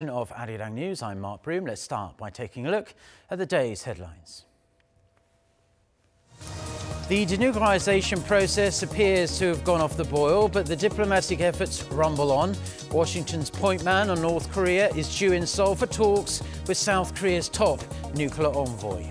Of Arirang News, I'm Mark Broom. Let's start by taking a look at the day's headlines. The denuclearization process appears to have gone off the boil, but the diplomatic efforts rumble on. Washington's point man on North Korea is due in Seoul for talks with South Korea's top nuclear envoy.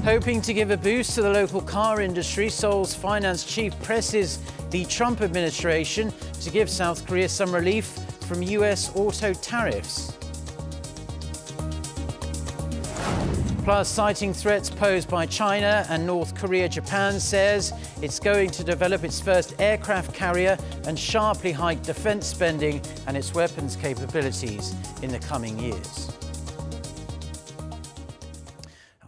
Hoping to give a boost to the local car industry, Seoul's finance chief presses the Trump administration to give South Korea some relief from US auto tariffs. Plus, citing threats posed by China and North Korea, Japan says it's going to develop its first aircraft carrier and sharply hike defense spending and its weapons capabilities in the coming years.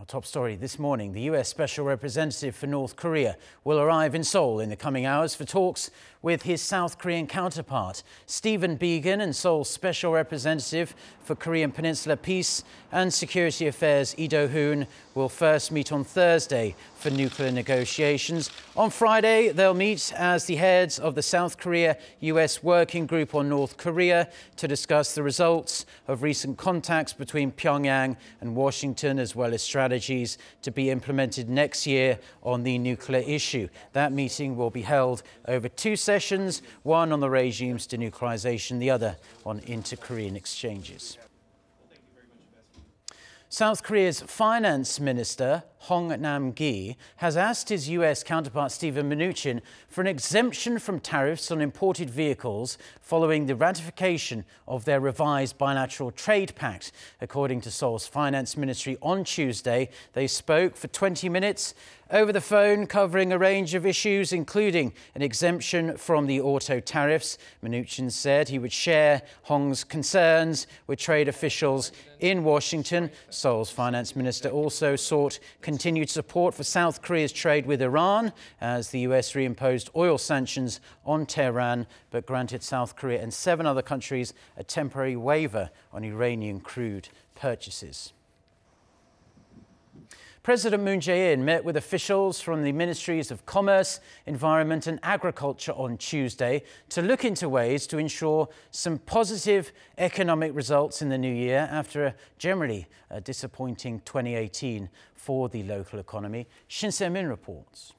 Top story this morning, the US Special Representative for North Korea will arrive in Seoul in the coming hours for talks with his South Korean counterpart. Stephen Biegun and Seoul's Special Representative for Korean Peninsula Peace and Security Affairs, Do-hoon, will first meet on Thursday for nuclear negotiations. On Friday, they'll meet as the heads of the South Korea-US Working Group on North Korea to discuss the results of recent contacts between Pyongyang and Washington, as well as strategies to be implemented next year on the nuclear issue. That meeting will be held over two sessions, one on the regime's denuclearization, the other on inter-Korean exchanges. South Korea's finance minister, Hong Nam-gi, has asked his US counterpart Stephen Mnuchin for an exemption from tariffs on imported vehicles following the ratification of their revised bilateral trade pact. According to Seoul's finance ministry on Tuesday, they spoke for 20 minutes over the phone, covering a range of issues, including an exemption from the auto tariffs. Mnuchin said he would share Hong's concerns with trade officials in Washington. Seoul's finance minister also sought continued support for South Korea's trade with Iran as the US reimposed oil sanctions on Tehran, but granted South Korea and 7 other countries a temporary waiver on Iranian crude purchases. President Moon Jae-in met with officials from the Ministries of Commerce, Environment and Agriculture on Tuesday to look into ways to ensure some positive economic results in the new year after a generally disappointing 2018 for the local economy. Shin Se-min reports.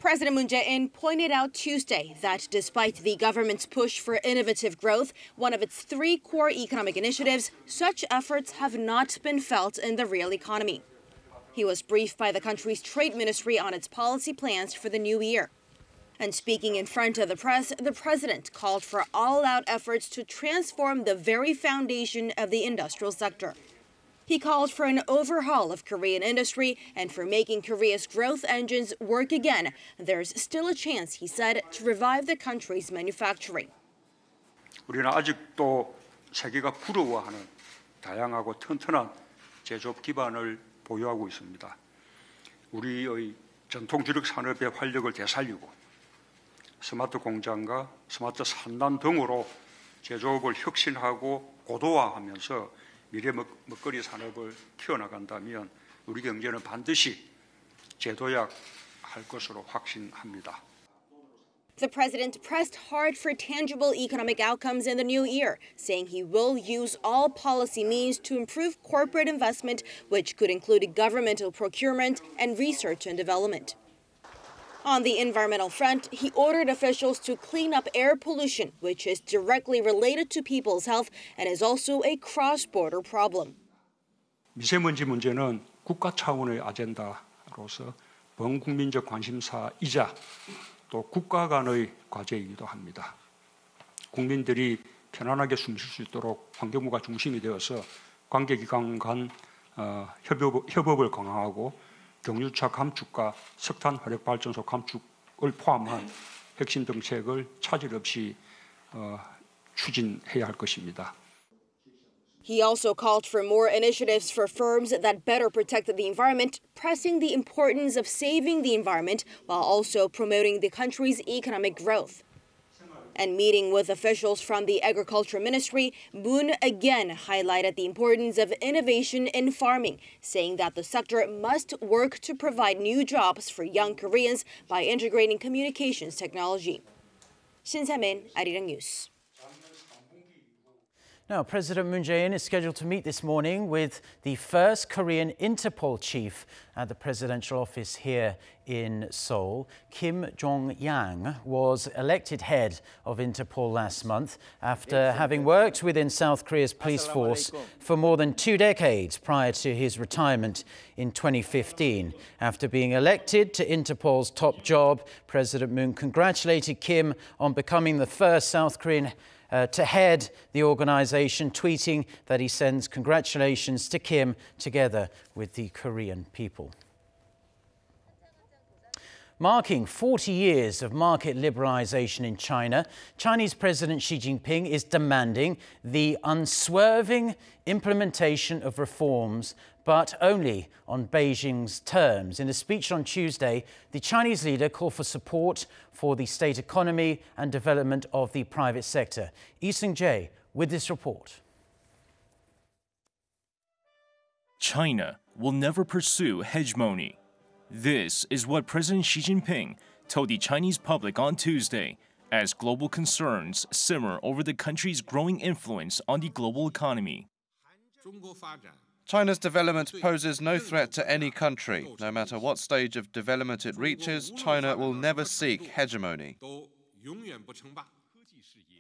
President Moon Jae-in pointed out Tuesday that despite the government's push for innovative growth, one of its 3 core economic initiatives, such efforts have not been felt in the real economy. He was briefed by the country's trade ministry on its policy plans for the new year. And speaking in front of the press, the president called for all-out efforts to transform the very foundation of the industrial sector. He called for an overhaul of Korean industry and for making Korea's growth engines work again. There's still a chance, he said, to revive the country's manufacturing. 우리는 아직도 세계가 부러워하는 다양하고 튼튼한 제조업 기반을 보유하고 있습니다. 우리의 전통 주력 산업의 활력을 되살리고 스마트 공장과 스마트 산단 등으로 제조업을 혁신하고 고도화하면서 미래 먹거리 산업을 키워나간다면 우리 경제는 반드시 재도약할 것으로 확신합니다. The president pressed hard for tangible economic outcomes in the new year, saying he will use all policy means to improve corporate investment, which could include governmental procurement and research and development. On the environmental front, he ordered officials to clean up air pollution, which is directly related to people's health and is also a cross-border problem. 미세먼지 문제는 국가 차원의 아젠다로서 범국민적 관심사이자 또 국가 간의 과제이기도 합니다. 국민들이 편안하게 숨 쉴 수 있도록 환경부가 중심이 되어서 관계기관 간 협업을 강화하고 경유차 감축과 석탄 화력 발전소 감축을 포함한 핵심 정책을 차질 없이 추진해야 할 것입니다. He also called for more initiatives for firms that better protect the environment, pressing the importance of saving the environment while also promoting the country's economic growth. And meeting with officials from the Agriculture Ministry, Moon again highlighted the importance of innovation in farming, saying that the sector must work to provide new jobs for young Koreans by integrating communications technology. 신사민, Arirang News. Now, President Moon Jae-in is scheduled to meet this morning with the first Korean Interpol chief at the presidential office here in Seoul. Kim Jong-yang was elected head of Interpol last month after having worked within South Korea's police force for more than 2 decades prior to his retirement in 2015. After being elected to Interpol's top job, President Moon congratulated Kim on becoming the first South Korean to head the organization, tweeting that he sends congratulations to Kim together with the Korean people. Marking 40 years of market liberalization in China, Chinese President Xi Jinping is demanding the unswerving implementation of reforms, but only on Beijing's terms. In a speech on Tuesday, the Chinese leader called for support for the state economy and development of the private sector. Lee Seung-jae with this report. China will never pursue hegemony. This is what President Xi Jinping told the Chinese public on Tuesday as global concerns simmer over the country's growing influence on the global economy. China's development poses no threat to any country. No matter what stage of development it reaches, China will never seek hegemony.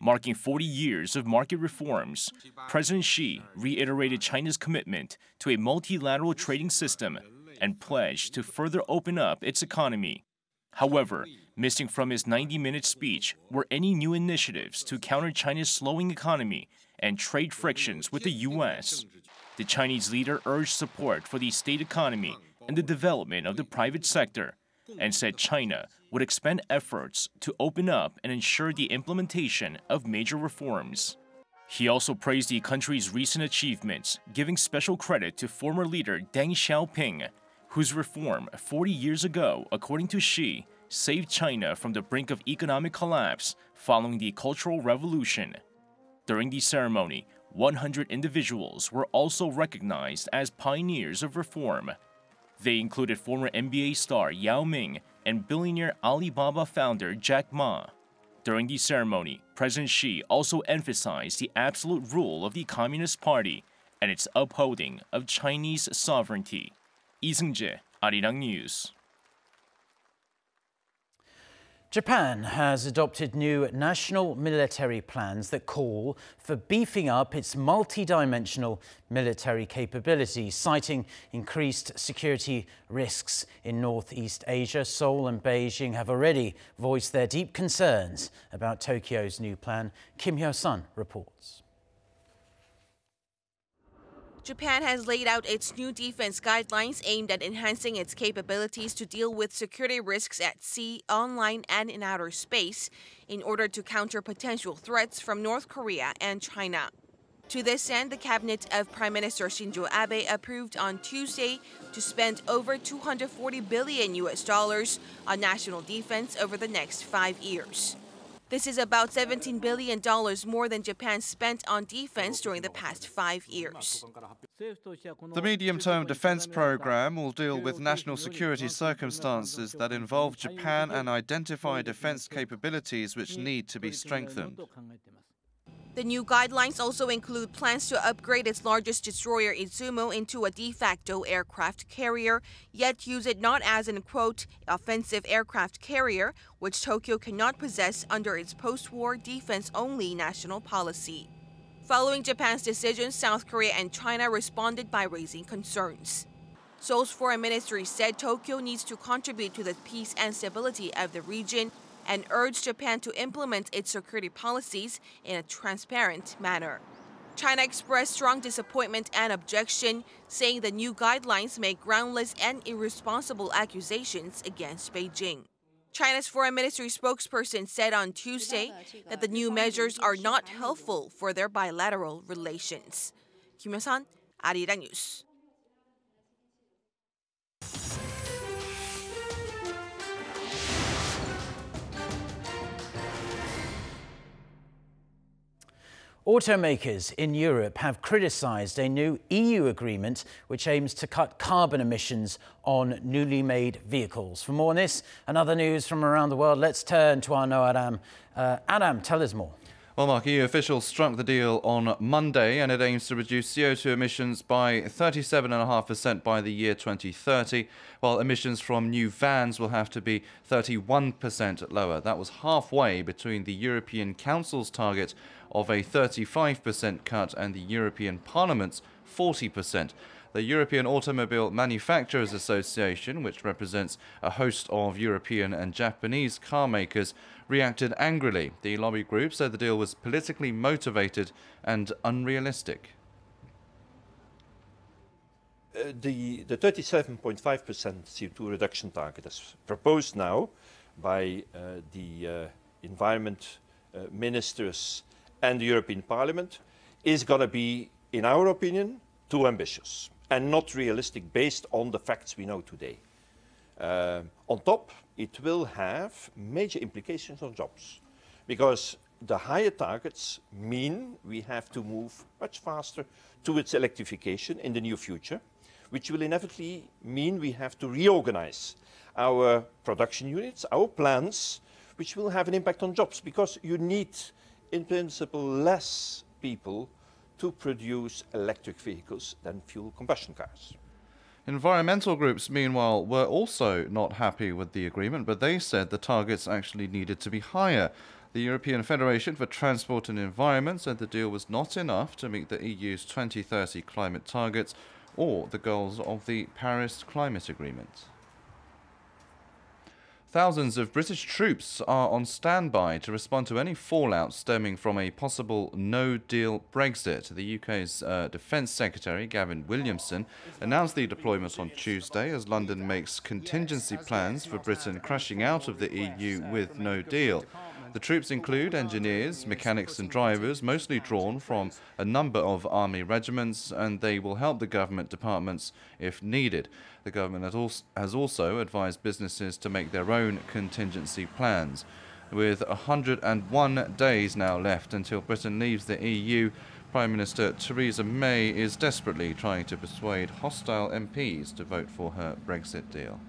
Marking 40 years of market reforms, President Xi reiterated China's commitment to a multilateral trading system and pledged to further open up its economy. However, missing from his 90-minute speech were any new initiatives to counter China's slowing economy and trade frictions with the U.S. The Chinese leader urged support for the state economy and the development of the private sector, and said China would expend efforts to open up and ensure the implementation of major reforms. He also praised the country's recent achievements, giving special credit to former leader Deng Xiaoping, whose reform 40 years ago, according to Xi, saved China from the brink of economic collapse following the Cultural Revolution. During the ceremony, 100 individuals were also recognized as pioneers of reform. They included former NBA star Yao Ming and billionaire Alibaba founder Jack Ma. During the ceremony, President Xi also emphasized the absolute rule of the Communist Party and its upholding of Chinese sovereignty. Lee Seung-jae, Arirang News. Japan has adopted new national military plans that call for beefing up its multi-dimensional military capabilities, citing increased security risks in Northeast Asia. Seoul and Beijing have already voiced their deep concerns about Tokyo's new plan. Kim Hyo-sun reports. Japan has laid out its new defense guidelines aimed at enhancing its capabilities to deal with security risks at sea, on land, and in outer space in order to counter potential threats from North Korea and China. To this end, the cabinet of Prime Minister Shinzo Abe approved on Tuesday to spend over $240 billion on national defense over the next 5 years. This is about $17 billion more than Japan spent on defense during the past 5 years. The medium-term defense program will deal with national security circumstances that involve Japan and identify defense capabilities which need to be strengthened. The new guidelines also include plans to upgrade its largest destroyer Izumo into a de facto aircraft carrier, yet use it not as an, quote, offensive aircraft carrier, which Tokyo cannot possess under its post-war defense-only national policy. Following Japan's decision, South Korea and China responded by raising concerns. Seoul's foreign ministry said Tokyo needs to contribute to the peace and stability of the region and urged Japan to implement its security policies in a transparent manner. China expressed strong disappointment and objection, saying the new guidelines make groundless and irresponsible accusations against Beijing. China's foreign ministry spokesperson said on Tuesday that the new measures are not helpful for their bilateral relations. Kim Hyo-sun, Arirang News. Automakers in Europe have criticised a new EU agreement which aims to cut carbon emissions on newly made vehicles. For more on this and other news from around the world, let's turn to our Adam. Adam, tell us more. Well, Mark, EU officials struck the deal on Monday, and it aims to reduce CO2 emissions by 37.5% by the year 2030, while emissions from new vans will have to be 31% lower. That was halfway between the European Council's target of a 35% cut and the European Parliament's 40%. The European Automobile Manufacturers Association, which represents a host of European and Japanese car makers, reacted angrily. The lobby group said the deal was politically motivated and unrealistic. The 37.5% CO2 reduction target as proposed now by the environment ministers and the European Parliament is going to be, in our opinion, too ambitious and not realistic based on the facts we know today. On top, it will have major implications on jobs, because the higher targets mean we have to move much faster towards electrification in the near future, which will inevitably mean we have to reorganize our production units, our plants, which will have an impact on jobs, because you need, in principle, less people to produce electric vehicles than fuel combustion cars. Environmental groups, meanwhile, were also not happy with the agreement, but they said the targets actually needed to be higher. The European Federation for Transport and Environment said the deal was not enough to meet the EU's 2030 climate targets or the goals of the Paris Climate Agreement. Thousands of British troops are on standby to respond to any fallout stemming from a possible no-deal Brexit. The UK's Defence Secretary, Gavin Williamson, announced the deployment on Tuesday as London makes contingency plans for Britain crashing out of the EU with no deal. The troops include engineers, mechanics and drivers, mostly drawn from a number of army regiments, and they will help the government departments if needed. The government has also advised businesses to make their own contingency plans. With 101 days now left until Britain leaves the EU, Prime Minister Theresa May is desperately trying to persuade hostile MPs to vote for her Brexit deal.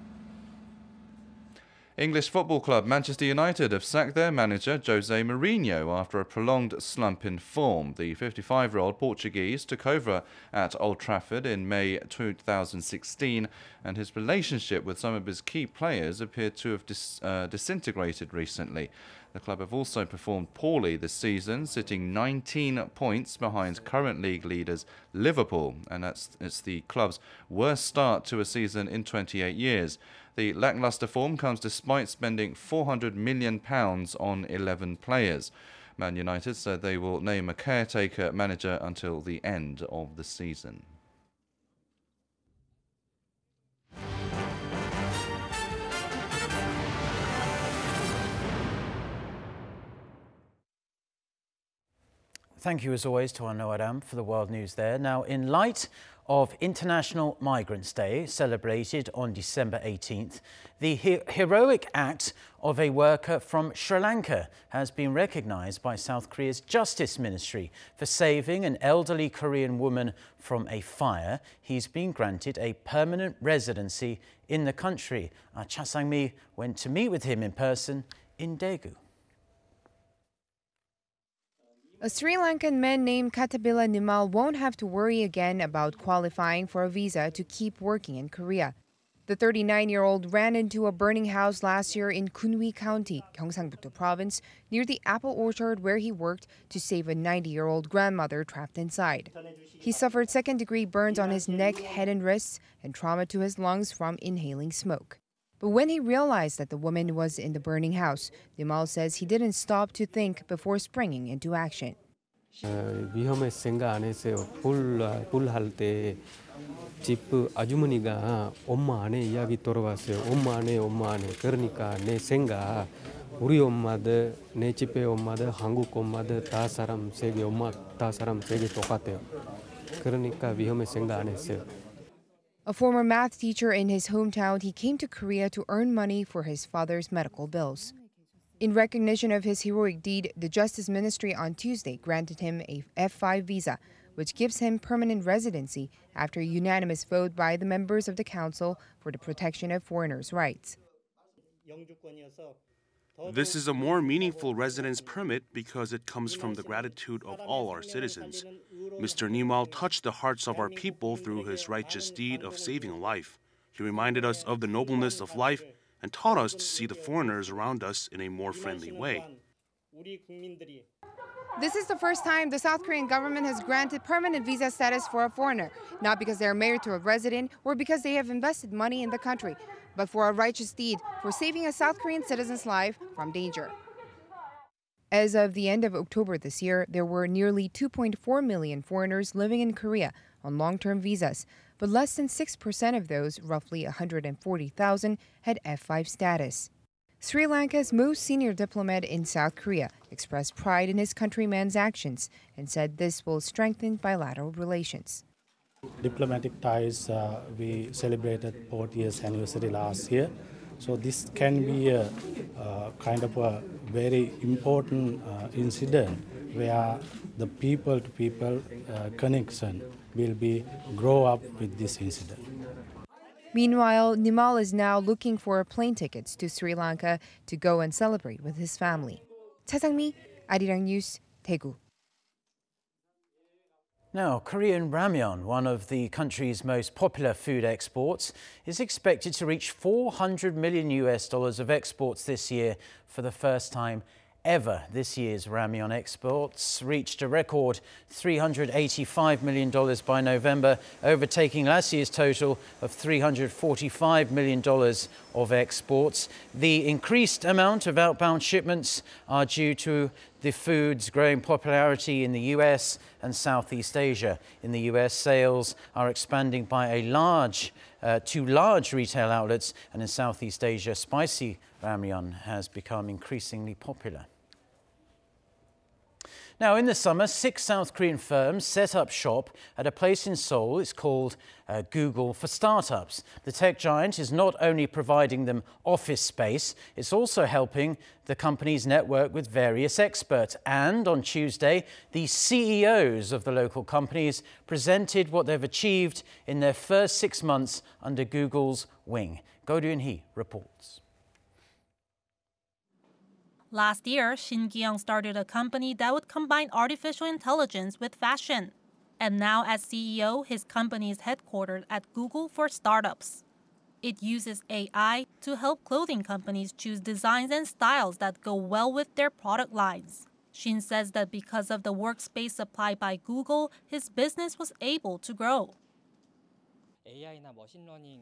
English football club Manchester United have sacked their manager Jose Mourinho after a prolonged slump in form. The 55-year-old Portuguese took over at Old Trafford in May 2016, and his relationship with some of his key players appeared to have disintegrated recently. The club have also performed poorly this season, sitting 19 points behind current league leaders Liverpool, and it's the club's worst start to a season in 28 years. The lacklustre form comes despite spending £400 million on 11 players. Man United said they will name a caretaker manager until the end of the season. Thank you, as always, to our Noadam for the world news there. Now, in light of International Migrants' Day, celebrated on December 18th, the heroic act of a worker from Sri Lanka has been recognised by South Korea's Justice Ministry for saving an elderly Korean woman from a fire. He's been granted a permanent residency in the country. Cha Sang-mi went to meet with him in person in Daegu. A Sri Lankan man named Katabila Nimal won't have to worry again about qualifying for a visa to keep working in Korea. The 39-year-old ran into a burning house last year in Kunwi County, Gyeongsang-buk-do Province, near the apple orchard where he worked to save a 90-year-old grandmother trapped inside. He suffered second-degree burns on his neck, head and wrists, and trauma to his lungs from inhaling smoke. But when he realized that the woman was in the burning house, Nimal says he didn't stop to think before springing into action. 위험할 생각 안 했어요. 불할 때 집 아주머니가 엄마 안에 이야기 돌아왔어요. 엄마 안에. 그러니까 내 생각 우리 엄마들, 내 집에 엄마들, 한국 엄마들 다 사람 세계 엄마 다 사람 세계 똑같아요. 그러니까 위험할 생각 안 했어요. A former math teacher in his hometown, he came to Korea to earn money for his father's medical bills. In recognition of his heroic deed, the Justice Ministry on Tuesday granted him a F5 visa, which gives him permanent residency after a unanimous vote by the members of the Council for the Protection of Foreigners' Rights. This is a more meaningful residence permit because it comes from the gratitude of all our citizens. Mr. Nimal touched the hearts of our people through his righteous deed of saving a life. He reminded us of the nobleness of life and taught us to see the foreigners around us in a more friendly way. This is the first time the South Korean government has granted permanent visa status for a foreigner, not because they are married to a resident or because they have invested money in the country, but for a righteous deed for saving a South Korean citizen's life from danger. As of the end of October this year, there were nearly 2.4 million foreigners living in Korea on long-term visas, but less than 6% of those, roughly 140,000, had F5 status. Sri Lanka's most senior diplomat in South Korea expressed pride in his countryman's actions and said this will strengthen bilateral relations. Diplomatic ties, we celebrated 40 years anniversary last year. So this can be a kind of a very important incident where the people-to-people connection will grow up with this incident. Meanwhile, Nimal is now looking for plane tickets to Sri Lanka to go and celebrate with his family. Cha Sang-mi, Arirang News, Daegu. Now, Korean ramyeon, one of the country's most popular food exports, is expected to reach $400 million of exports this year for the first time ever. This year's ramyeon exports reached a record $385 million by November, overtaking last year's total of $345 million of exports. The increased amount of outbound shipments are due to the food's growing popularity in the US and Southeast Asia. In the US, sales are expanding by to large retail outlets, and in Southeast Asia, spicy ramyeon has become increasingly popular. Now, in the summer, 6 South Korean firms set up shop at a place in Seoul. It's called Google for Startups. The tech giant is not only providing them office space, it's also helping the companies network with various experts. And on Tuesday, the CEOs of the local companies presented what they've achieved in their first 6 months under Google's wing. Go Do-hoon reports. Last year, Shin Ki-young started a company that would combine artificial intelligence with fashion. And now, as CEO, his company is headquartered at Google for Startups. It uses AI to help clothing companies choose designs and styles that go well with their product lines. Shin says that because of the workspace supplied by Google, his business was able to grow.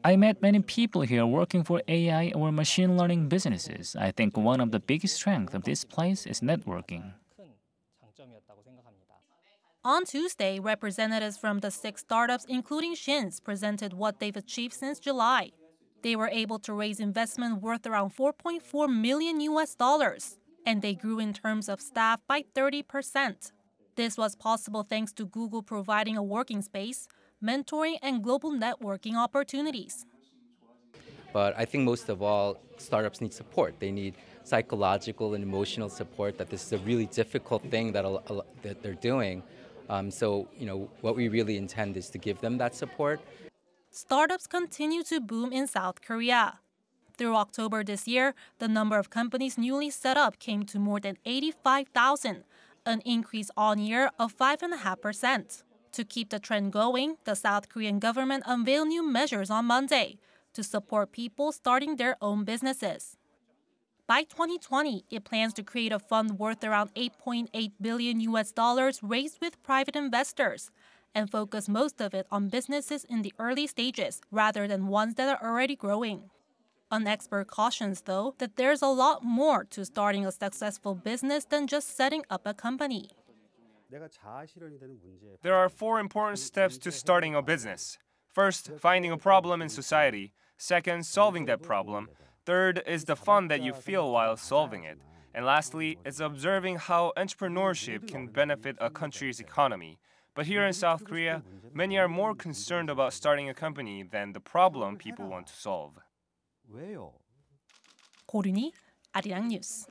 I met many people here working for AI or machine learning businesses. I think one of the biggest strengths of this place is networking. On Tuesday, representatives from the 6 startups, including Shin's, presented what they've achieved since July. They were able to raise investment worth around $4.4 million, and they grew in terms of staff by 30%. This was possible thanks to Google providing a working space, mentoring, and global networking opportunities. But I think most of all, startups need support. They need psychological and emotional support, that this is a really difficult thing that they're doing. So, what we really intend is to give them that support. Startups continue to boom in South Korea. Through October this year, the number of companies newly set up came to more than 85,000, an increase on year of 5.5%. To keep the trend going, the South Korean government unveiled new measures on Monday to support people starting their own businesses. By 2020, it plans to create a fund worth around $8.8 billion raised with private investors and focus most of it on businesses in the early stages rather than ones that are already growing. An expert cautions, though, that there's a lot more to starting a successful business than just setting up a company. There are 4 important steps to starting a business. First, finding a problem in society. Second, solving that problem. Third is the fun that you feel while solving it. And lastly, it's observing how entrepreneurship can benefit a country's economy. But here in South Korea, many are more concerned about starting a company than the problem people want to solve. 고륜이 Arirang News.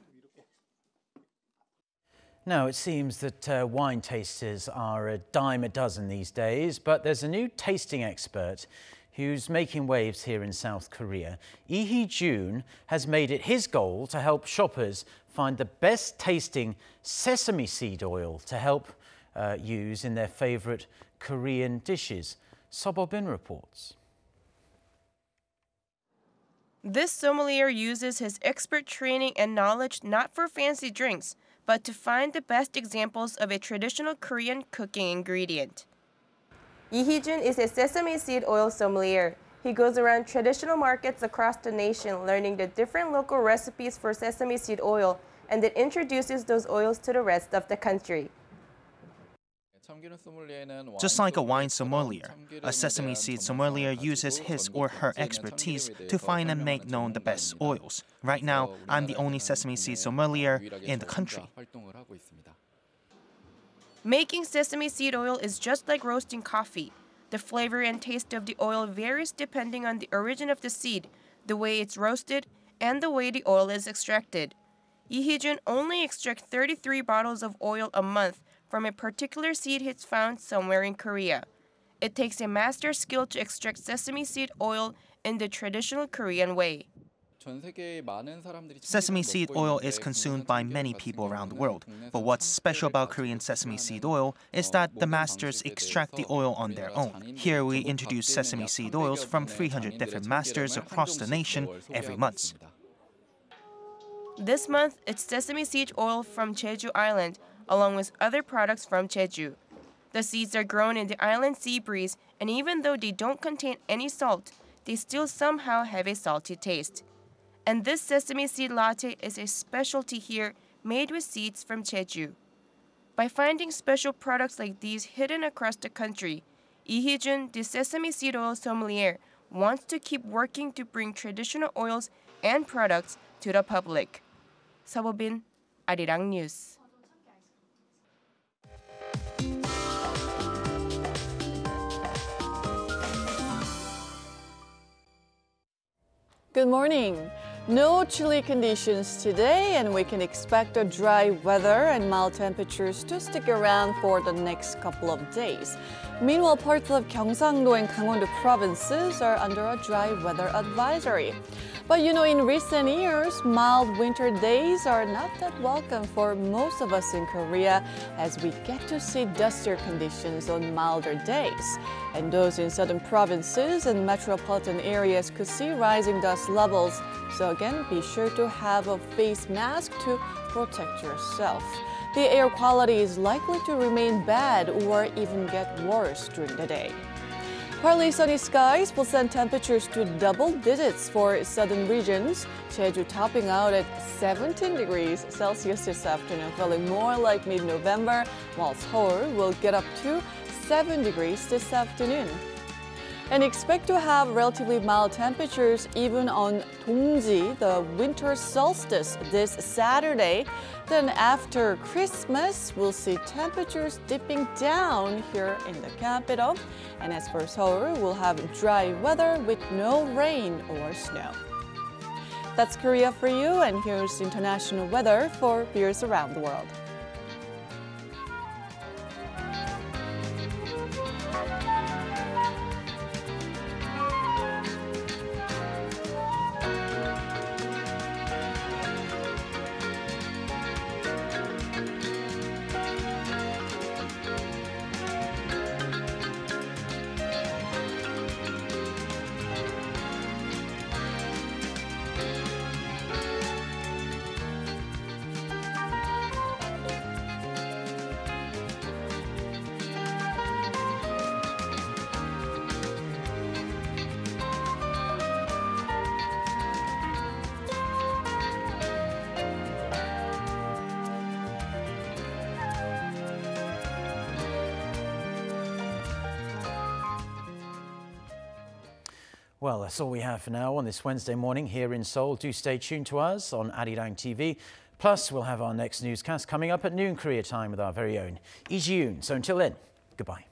Now, it seems that wine tasters are a dime a dozen these days, but there's a new tasting expert who's making waves here in South Korea. Lee Hee-jun has made it his goal to help shoppers find the best tasting sesame seed oil to help use in their favorite Korean dishes. Sobobin reports. This sommelier uses his expert training and knowledge not for fancy drinks, but to find the best examples of a traditional Korean cooking ingredient. Lee Hee-jun is a sesame seed oil sommelier. He goes around traditional markets across the nation learning the different local recipes for sesame seed oil and then introduces those oils to the rest of the country. Just like a wine sommelier, a sesame seed sommelier uses his or her expertise to find and make known the best oils. Right now, I'm the only sesame seed sommelier in the country. Making sesame seed oil is just like roasting coffee. The flavor and taste of the oil varies depending on the origin of the seed, the way it's roasted, and the way the oil is extracted. Lee Hee-jun only extracts 33 bottles of oil a month from a particular seed he's found somewhere in Korea. It takes a master skill to extract sesame seed oil in the traditional Korean way. Sesame seed oil is consumed by many people around the world, but what's special about Korean sesame seed oil is that the masters extract the oil on their own. Here we introduce sesame seed oils from 300 different masters across the nation every month. This month, it's sesame seed oil from Jeju Island, along with other products from Jeju. The seeds are grown in the island sea breeze, and even though they don't contain any salt, they still somehow have a salty taste. And this sesame seed latte is a specialty here, made with seeds from Jeju. By finding special products like these hidden across the country, Lee Hee-jun, the sesame seed oil sommelier, wants to keep working to bring traditional oils and products to the public. Sobobin, Arirang News. Good morning. No chilly conditions today, and we can expect a dry weather and mild temperatures to stick around for the next couple of days. Meanwhile, parts of Gyeongsang-do and Gangwon-do provinces are under a dry weather advisory. But in recent years, mild winter days are not that welcome for most of us in Korea, as we get to see dustier conditions on milder days. And those in southern provinces and metropolitan areas could see rising dust levels. So again, be sure to have a face mask to protect yourself. The air quality is likely to remain bad or even get worse during the day. Partly sunny skies will send temperatures to double digits for southern regions. Jeju topping out at 17 degrees Celsius this afternoon, feeling more like mid-November, while Seoul will get up to 7 degrees this afternoon. And expect to have relatively mild temperatures even on Dongji, the winter solstice, this Saturday. Then after Christmas, we'll see temperatures dipping down here in the capital. And as for Seoul, we'll have dry weather with no rain or snow. That's Korea for you, and here's international weather for viewers around the world. Well, that's all we have for now on this Wednesday morning here in Seoul. Do stay tuned to us on Arirang TV. Plus, we'll have our next newscast coming up at noon Korea time with our very own Lee Ji-yoon. So until then, goodbye.